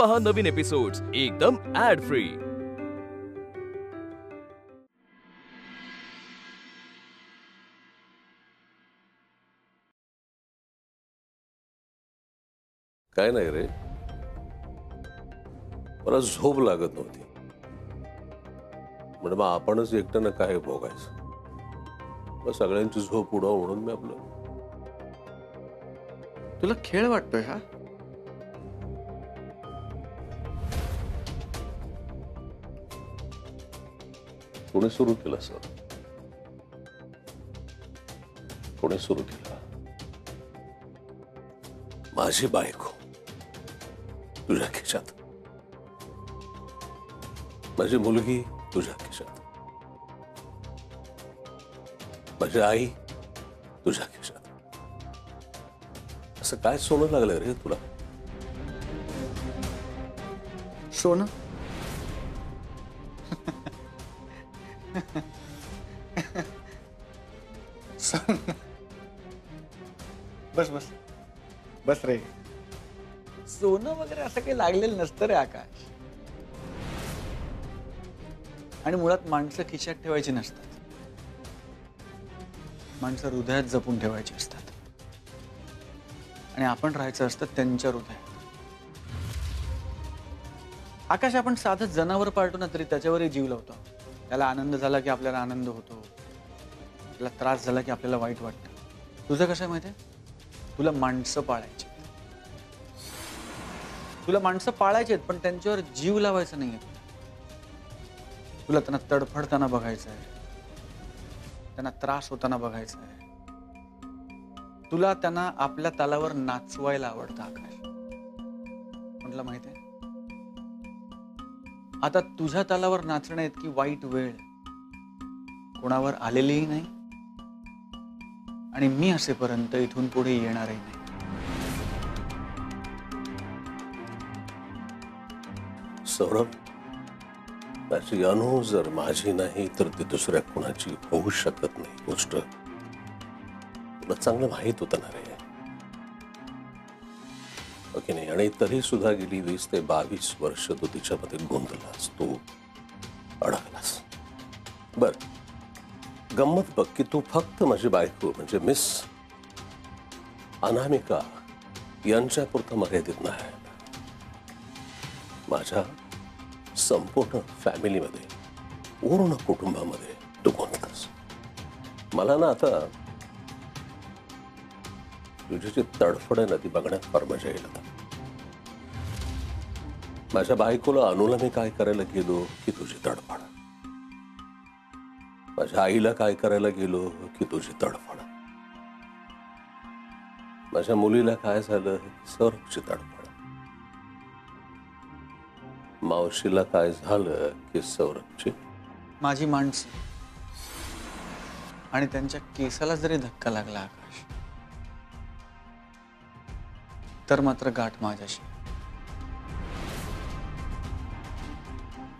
पहा नवीन एपिसोड्स एकदम add free. काय नाही रे, मला झोप लागत नव्हती, म्हणजे मग आपणच एकट्यानं काय भोगायचं, मग सगळ्यांची झोप उडव म्हणून मी आपलं. तुला खेळ वाटतोय हा? कोणी सुरू केलं सर? कोणी सुरू केलं? माझी बायको तुझ्या खिशात, माझी मुलगी तुझ्या खिशात, माझी आई तुझ्या खिशात. असं काय सोनं लागलं रे तुला? सोनं? बस बस बस रे, सोनं वगैरे असं काही लागलेलं नसतं रे आकाश. आणि मुळात माणसं खिशात ठेवायची नसतात, माणसं हृदयात जपून ठेवायची असतात. आणि आपण राहायचं असतं त्यांच्या हृदयात. आकाश, आपण साधं जनावर पाळतो ना तरी त्याच्यावरही जीव लावतो. त्याला आनंद झाला की आपल्याला आनंद होतो, त्याला त्रास झाला की आपल्याला वाईट वाटतं. तुझं कसं आहे माहिती आहे? तुला माणसं पाळायची, तुला माणसं पाळायची पण त्यांच्यावर जीव लावायचा नाहीये. तुला त्यांना तडफडताना बघायचं आहे, त्यांना त्रास होताना बघायचं आहे. तुला त्यांना आपल्या तालावर नाचवायला आवडतं आकाश. म्हटलं माहिती आहे, आता तुझ्या तालावर नाचण्या इतकी वाईट वेळ कोणावर आलेलीही नाही आणि मी असेपर्यंत इथून पुढे येणारही नाही. सौरभ, त्याची अनु जर माझी नाही तर ती दुसऱ्या कोणाची होऊ शकत नाही. गोष्ट तुला चांगलं माहित होतं ना रे, ओके नाही? आणि तरी सुद्धा गेली 20 ते 22 वर्ष तू तिच्यामध्ये गोंधळलास, तू अडकलास. बर, गंमत बघ की तू फक्त माझी बायको म्हणजे मिस अनामिका यांच्यापुरतं मर्यादित नाही, माझ्या संपूर्ण फॅमिलीमध्ये, पूर्ण कुटुंबामध्ये तू गोंधळलास. मला ना आता तुझी जी तडफड आहे ना ती बघण्यात फार मजा येईल. आता माझ्या बायकोला अनुला मी काय करायला गेलो की तुझी तडफड, माझ्या आईला काय करायला गेलो की तुझी तडफड, माझ्या मुलीला काय झालं सौरभची तडफड, मावशीला काय झालं की सौरभची. माझी माणसं आणि त्यांच्या केसाला जरी धक्का लागला आकाश तर मात्र गाठ माझ्याशी.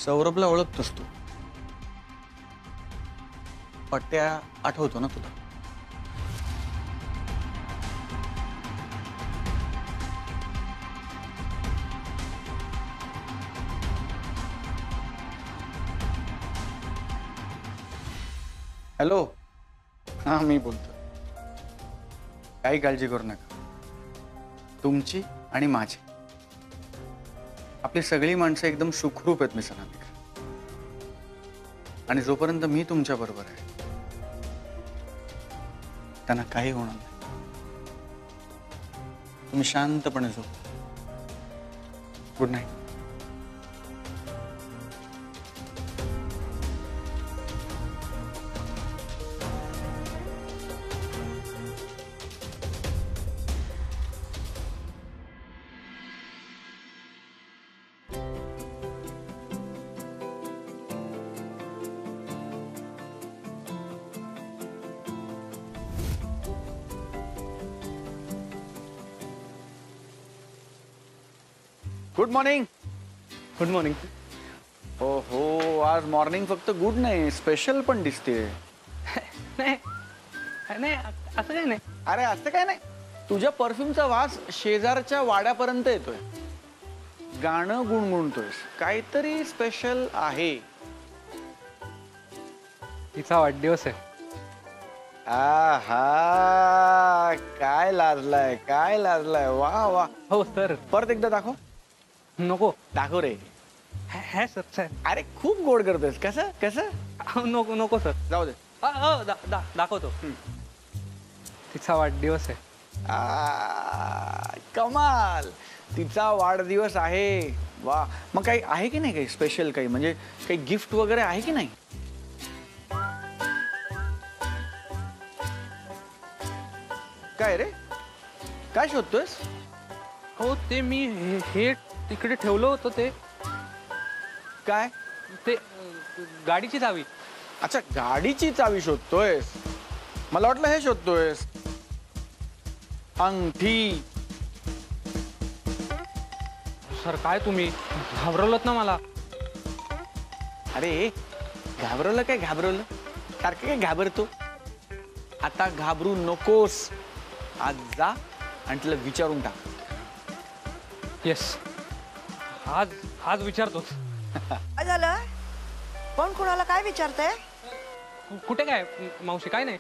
सौरभला ओळखतोस तू, पट्ट्या आठवतो ना तुला? हॅलो, हा मी बोलतो. काही काळजी करू नका, तुमची आणि माझी, आपली सगळी माणसं एकदम सुखरूप आहेत मिस अनामिका. आणि जोपर्यंत मी तुमच्या बरोबर आहे त्यांना काही होणार नाही. तुम्ही शांतपणे झोपा. Good night. Good morning. Good morning. हो हो, आज मॉर्निंग फक्त गुड नाही, स्पेशल पण दिसते. नाही नाही, असं काय नाही. अरे असं काय नाही, तुझ्या परफ्यूमचा वास शेजारच्या वाड्यापर्यंत येतोय. गाणं गुणगुणतोयस, काहीतरी स्पेशल आहे. तिचा वाढदिवस आहे. आहा, काय लाजलाय, वा वा. हो सर. परत एकदा दाखव. नको. दाखव रे. है सर सर. अरे खूप गोड करतोयस. कसं कसं? नको नको सर. जाऊ दे. दाखवतो. तिचा वाढदिवस आहे. कमाल, तिचा वाढदिवस आहे. वा, मग काही आहे की नाही, काही स्पेशल, काही म्हणजे काही गिफ्ट वगैरे आहे की नाही? काय रे, काय शोधतोयस? हो ते मी हे तिकडे ठेवलं होतं ते काय? ते गाडीची चावी. अच्छा, गाडीची चावी शोधतोयस. मला वाटलं हे शोधतोयस. अंगठी. सर काय तुम्ही घाबरवलत ना मला. अरे घाबरवलं काय, घाबरवलं सारखं काय घाबरतो. आता घाबरू नकोस. आज जा आणि तिला विचारून टाक. येस, आज विचारतोच. काय झालं? कोण कोणाला काय विचारतंय? कुठे काय मावशी, काय नाही.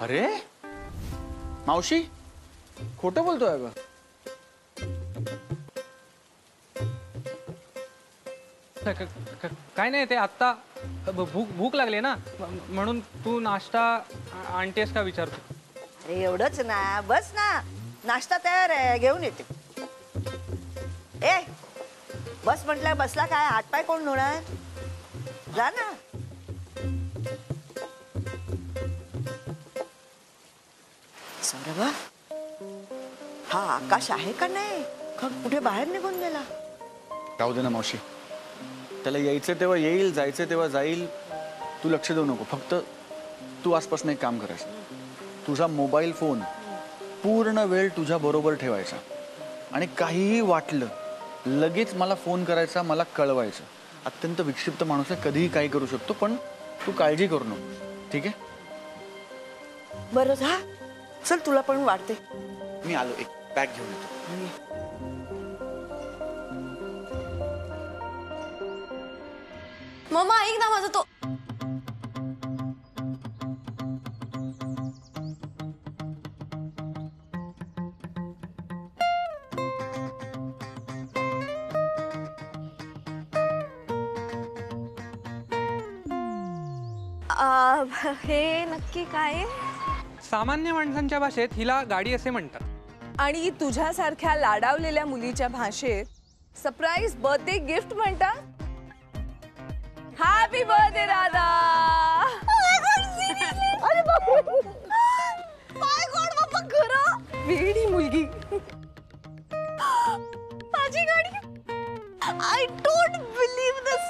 अरे मावशी, खोटं बोलतोय ग. काय नाही, ते आत्ता भूक लागली ना, म्हणून तू नाश्ता आणतेस का विचारतो. अरे एवढंच ना, बस ना, नाश्ता तयार आहे, घेऊन येते. ए बस म्हटलं, बसला काय, हातपाय कोण धुणार? जा ना. सौरभ, हा आकाश आहे का नाही? का कुठे बाहेर निघून गेला? राहू दे ना मावशी, त्याला यायचं तेव्हा येईल, जायचं तेव्हा जाईल. तू लक्ष देऊ नको. फक्त तू आसपासून एक काम करायचं, तुझा मोबाईल फोन पूर्ण वेळ तुझ्या बरोबर ठेवायचा आणि काहीही वाटलं लगेच मला फोन करायचा, मला कळवायचं. अत्यंत विक्षिप्त माणूस आहे, कधीही काही करू शकतो, पण तू काळजी करू नको, ठीक आहे? बरं जा, चल तुला पण वाटते. मी आलो, एक बॅग घेऊन येतो. मम्मा ऐक ना, माझा तो हे नक्की काय? सामान्य माणसांच्या भाषेत हिला गाडी असे म्हणतात. आणि तुझ्यासारख्या लाडावलेल्या मुलीच्या भाषेत सरप्राईज बर्थडे गिफ्ट म्हणतात. Happy birthday Radha. अरे बापरे, काय गोड बाप्पा, खरं वेडी मुलगी. माझी गाडी. आय डोंट बिलीव्ह दिस.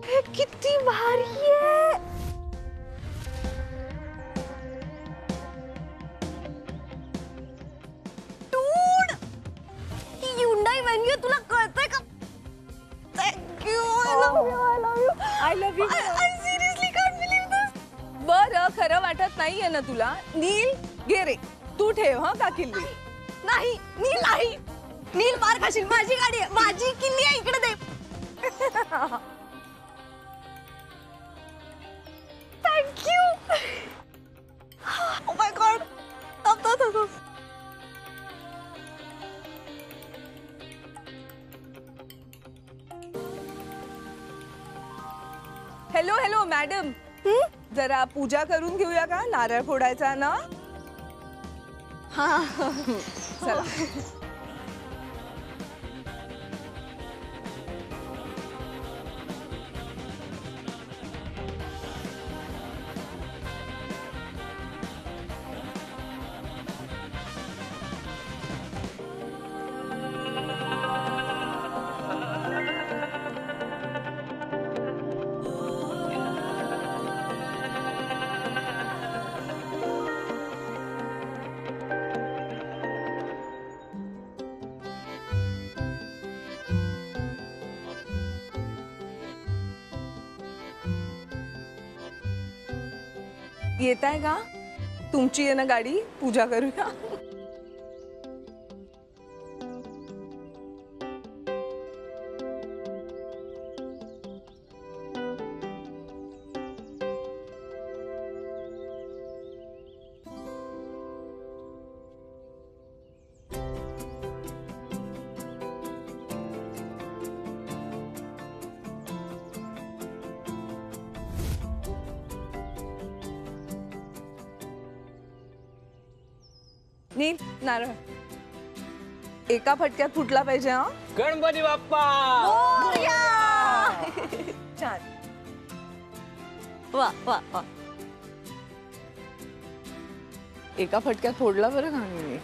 हे किती भारी आहे. डूड, ही Hyundai Venue तुला कळतंय का? Thank you. I love you, I love you, I love you. I seriously can't believe this. बरं, खरं वाटत नाहीये ना तुला? नील घे रे, तू ठेव हा का किल्ली. नाही, नील नाही. नील मार खाशील. माझी गाडी आहे, माझी किल्ली आहे, इकडे दे. थँक्यू. Oh my God. थांब. हॅलो हॅलो मॅडम, जरा पूजा करून घेऊया का? नारळ फोडायचा ना. हा, चला. येताय का? तुमची आहे ना गाडी, पूजा करूया. नील, नारळ एका फटक्यात फुटला पाहिजे. हा, गणपती बाप्पा. छान. वा वा वा. एका फटक्यात फोडला बरं का मी.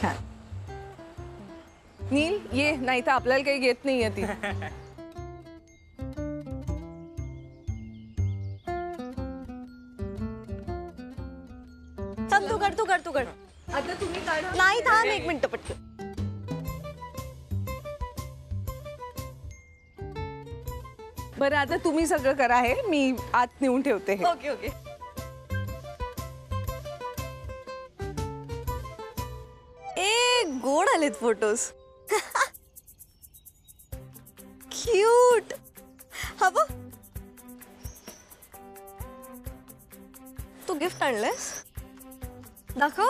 छान. नील ये, नाही तर आपल्याला काही घेत नाहीये ती. चल तू कर. आता तुम्ही काढा. नाही थांब एक मिनिट पटकन. बरं आता तुम्ही सगळं करा, हे मी आत नेऊन ठेवते. हे ओके ओके. ए गोड आलेत फोटोज. क्यूट. हा बघ, तू गिफ्ट आणलंस. दाखव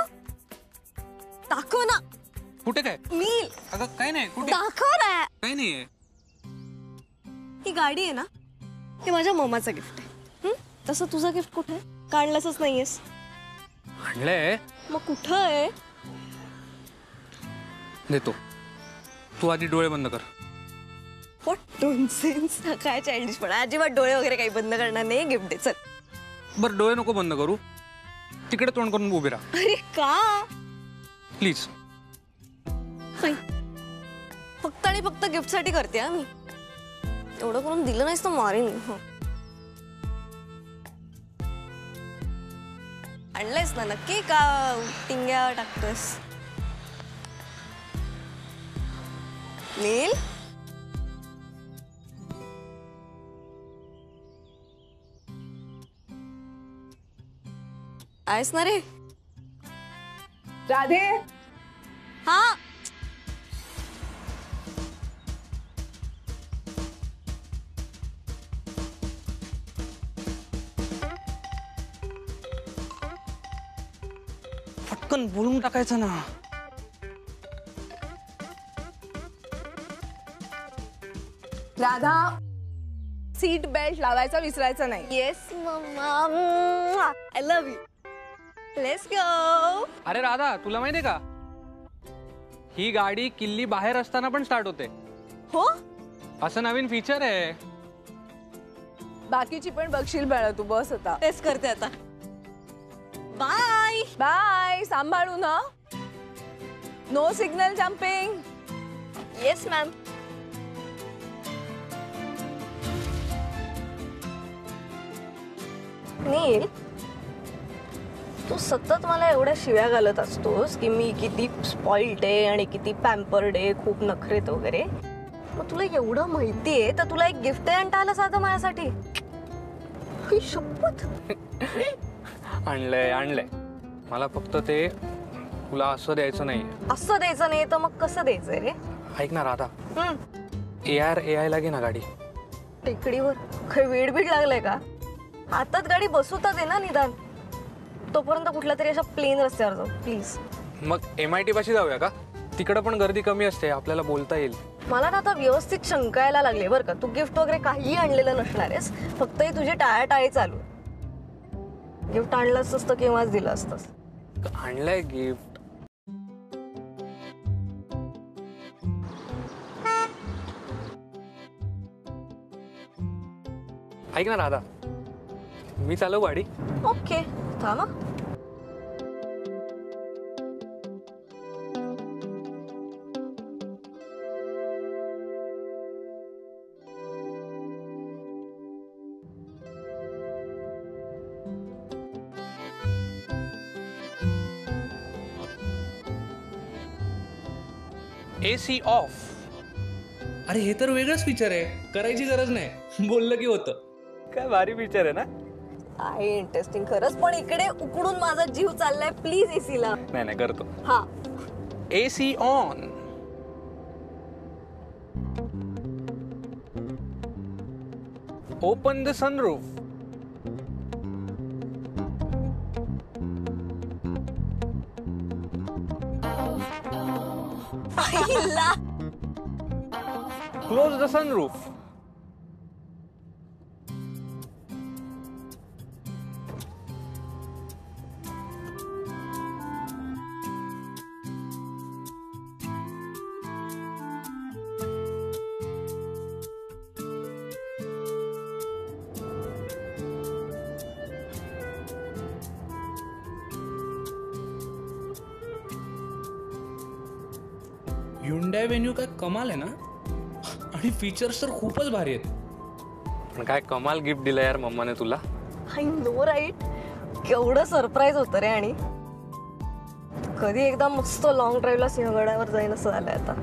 दाखव ना. कुठे काय? नील अगं काय नाही, कुठे दाखव ना. काय नाहीये. ही गाडी आहे ना, हे माझ्या मम्माचं गिफ्ट आहे. तसं तुझं गिफ्ट कुठे आहे? काढलंसच नाहीयेस. आणलंय. मग कुठं आहे? देतो. तू आधी डोळे बंद कर. What nonsense. काय चाइल्डिश पण. अजिबात डोळे वगैरे काही बंद करणार नाही. गिफ्ट दे चल. बरं डोळे नको बंद करू, तिकडे तोंड करून उभे राहा अरे का? प्लीज. फक्त आणि फक्त गिफ्ट साठी करते हा मी. एवढं करून दिलं नाहीस तर मारीन. आणलंयस ना नक्की का टिंग्या टाकतोस? नील आहेस ना रे? राधे, हा. पटकन बोलून टाकायचं ना. राधा, सीट बेल्ट लावायचा विसरायचा नाही. Yes mamma. I love you. Let's go. अरे राधा, तुला माहितीये का, ही गाडी किल्ली बाहेर असताना पण स्टार्ट होते. हो, असं नवीन फीचर आहे. बाकीची पण बघशील बाळा, तू बस आता. टेस्ट करते आता. Bye bye. सांभाळून हा. No signal jumping. Yes ma'am. Neel, तू सतत मला एवढ्या शिव्या घालत असतोस की मी किती स्पॉइल्ड आहे आणि किती पॅम्पर्ड आहे, खूप नखरेत वगैरे. मग तुला एवढं माहितीये तर तुला एक गिफ्ट आणता आलं साधं माझ्यासाठी? ही शपथ. आणलंय. मला फक्त ते तुला असं द्यायचं नाही. असं द्यायचं नाही तर मग कसं द्यायचंय रे? ऐक ना राधा, AR लागे ना गाडी. टेकडीवर काही वेड बीड लागलाय का? हातात गाडी बसवता दे ना निदान. तोपर्यंत कुठल्या तरी अशा प्लेन रस्त्यावर जाऊ प्लीज. मग MIT पाशी जाऊया का? तिकडे पण गर्दी कमी असते, आपल्याला बोलता येईल. मला ना आता व्यवस्थित शंका यायला लागली बरं का. तू गिफ्ट वगैरे काही आणलेलं नसणार आहेस, फक्त ही तुझी टाळाटाळी चालू. गिफ्ट आणलं असतं केव्हाच दिलं असतंस. आणलंय गिफ्ट. ऐक ना राधा, मी चालू गाडी. ओके थांबा. AC of. अरे हे तर वेगळंच फीचर आहे, करायची गरज नाही, बोललं की होतं. काय भारी फीचर आहे ना. आहे इंटरेस्टिंग खरंच, पण इकडे उकडून माझा जीव चाललाय. प्लीज एसी ला. नाही नाही करतो. हा. AC on. Open the sunroof. आईला. Close the sunroof. Hyundai Venue काय कमाल आहे ना, आणि फीचर्स तर खूपच भारी आहेत. पण काय कमाल गिफ्ट दिलं यार मम्माने तुला. I know right. केवढं सरप्राईज होतं रे. आणि कधी एकदा मस्त लॉंग ड्राईव्हला सिंहगडावर जाईन असं झालंय आता.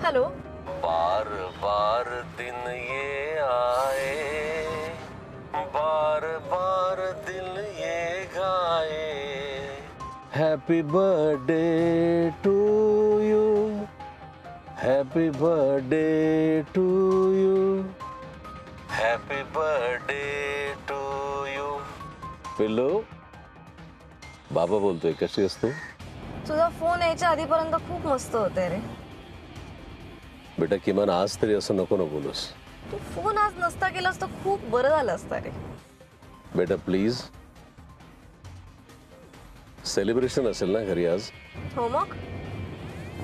हॅलो. बार बार दिन ये आए, बार बार दिल ये गाए, happy birthday to you, happy birthday to you, happy birthday to you. पिल्लू, बाबा बोलतोय. कशी असतो? तुझा फोन यायच्या आधीपर्यंत खूप मस्त होते रे. बेटा किमान आज तरी असं नको ना बोलूस. तू फोन आज नसता केलास तर खूप बरं झालं असतं रे. बेटा प्लीज. सेलिब्रेशन असेल ना घरी आज? हो मग.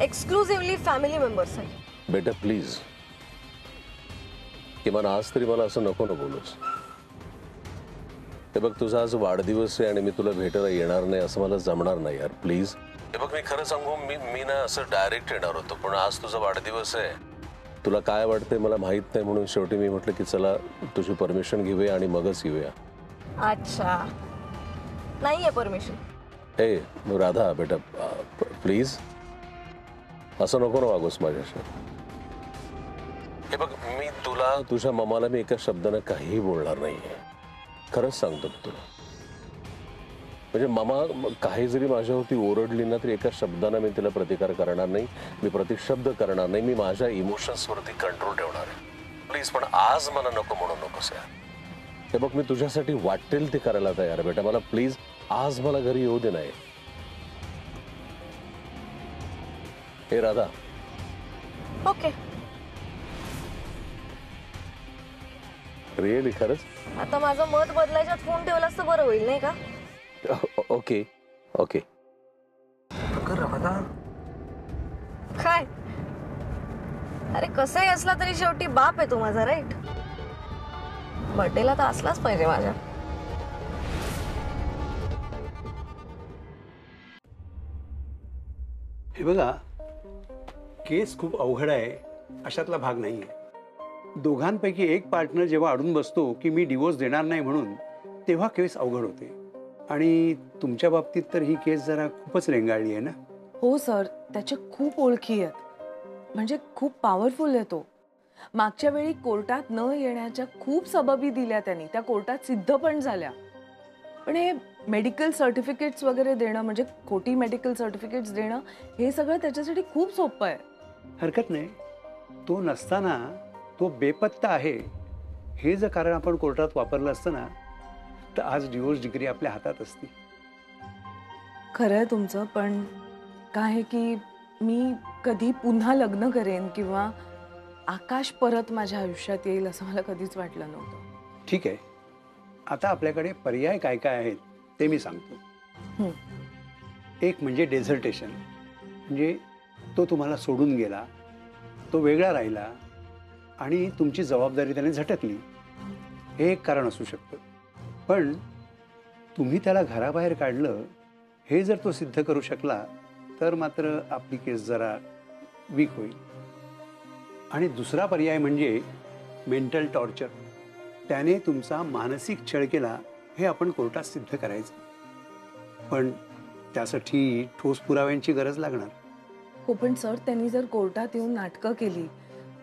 एक्सक्लुझिव्हली फॅमिली मेंबर्स आहे. बेटा प्लीज, किमान आज तरी मला असं नको ना बोलूस. हे बघ, तुझा आज वाढदिवस आहे आणि मी तुला भेटायला येणार नाही असं मला जमणार नाही यार. प्लीज. हे बघ, मी खरं सांगू, मी ना असं डायरेक्ट येणार होतो, पण आज तुझा वाढदिवस आहे. तुला काय वाटतंय मला माहित नाही, म्हणून शेवटी मी म्हटलं की चला तुझी परमिशन घेऊया आणि मगच येऊया. अच्छा, नाहीये परमिशन. ए राधा बेटा, प्लीज असं नको ना वागूस माझ्याशी. हे बघ, मी तुला, तुझ्या मम्माला मी एका शब्दानं काहीही बोलणार नाहीये. खरंच सांगतो तुला. म्हणजे ममा काही जरी माझ्यावरती ओरडली ना तरी एका शब्दानं मी तिला प्रतिकार करणार नाही, मी प्रतिशब्द करणार नाही. मी माझ्या इमोशन्सवरती कंट्रोल ठेवणार आहे. प्लीज, पण आज मला नको म्हणू नकोस यार. हे बघ, मी तुझ्यासाठी वाटेल ते करायला तयार बेटा. मला प्लीज आज मला घरी येऊ दे. नाही हे राधा. ओके. रिअली खरंच? आता माझं मत बदलायच्यात फोन ठेवलास तर बरं होईल नाही का? Okay okay. काय? अरे कसंही असला तरी शेवटी बाप आहे तो माझा, राईट? बर्थडेला तर असलाच पाहिजे माझ्या. हे बघा, केस खूप अवघड आहे अशातला भाग नाहीये. दोघांपैकी एक पार्टनर जेव्हा अडून बसतो की मी डिवोर्स देणार नाही म्हणून, तेव्हा केस अवघड होते. आणि तुमच्या बाबतीत तर ही केस जरा खूपच रेंगाळली आहे ना. हो सर, त्याच्या खूप ओळखी आहेत. म्हणजे खूप पॉवरफुल आहे तो. मागच्या वेळी कोर्टात न येण्याच्या खूप सबबी दिल्या त्यांनी, त्या कोर्टात सिद्ध पण झाल्या. पण हे मेडिकल सर्टिफिकेट्स वगैरे देणं, म्हणजे खोटी मेडिकल सर्टिफिकेट्स देणं, हे सगळं त्याच्यासाठी खूप सोपं आहे. हरकत नाही. तो नसताना तो बेपत्ता आहे हे जर कारण आपण कोर्टात वापरलं असतं ना, तर आज डिवोर्स डिग्री आपल्या हातात असती. खरं आहे तुमचं, पण काय आहे की मी कधी पुन्हा लग्न करेन किंवा आकाश परत माझ्या आयुष्यात येईल असं मला कधीच वाटलं नव्हतं. ठीक आहे, आता आपल्याकडे पर्याय काय काय आहेत ते मी सांगतो. एक म्हणजे डेझर्टेशन. म्हणजे तो तुम्हाला सोडून गेला, तो वेगळा राहिला आणि तुमची जबाबदारी त्याने झटकली, हे एक कारण असू शकतं. पण तुम्ही त्याला घराबाहेर काढलं हे जर तो सिद्ध करू शकला तर मात्र आपली केस जरा वीक होईल. आणि दुसरा पर्याय म्हणजे मेंटल टॉर्चर. त्याने तुमचा मानसिक छळ केला हे आपण कोर्टात सिद्ध करायचं. पण त्यासाठी ठोस पुराव्यांची गरज लागणार. हो पण सर त्यांनी जर कोर्टात येऊन नाटकं केली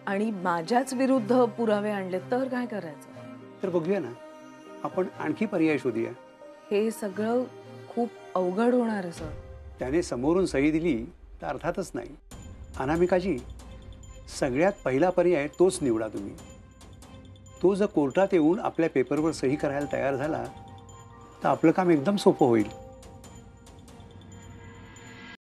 आणि माझ्याच विरुद्ध पुरावे आणले तर काय करायचं? तर बघूया ना, आपण आणखी पर्याय शोधूया. हे सगळं खूप अवघड होणार आहे सर. त्याने समोरून सही दिली तर अर्थातच नाही. अनामिकाजी, सगळ्यात पहिला पर्याय तोच निवडा तुम्ही. तो जर कोर्टात येऊन आपल्या पेपरवर सही करायला तयार झाला तर आपलं काम एकदम सोपं होईल.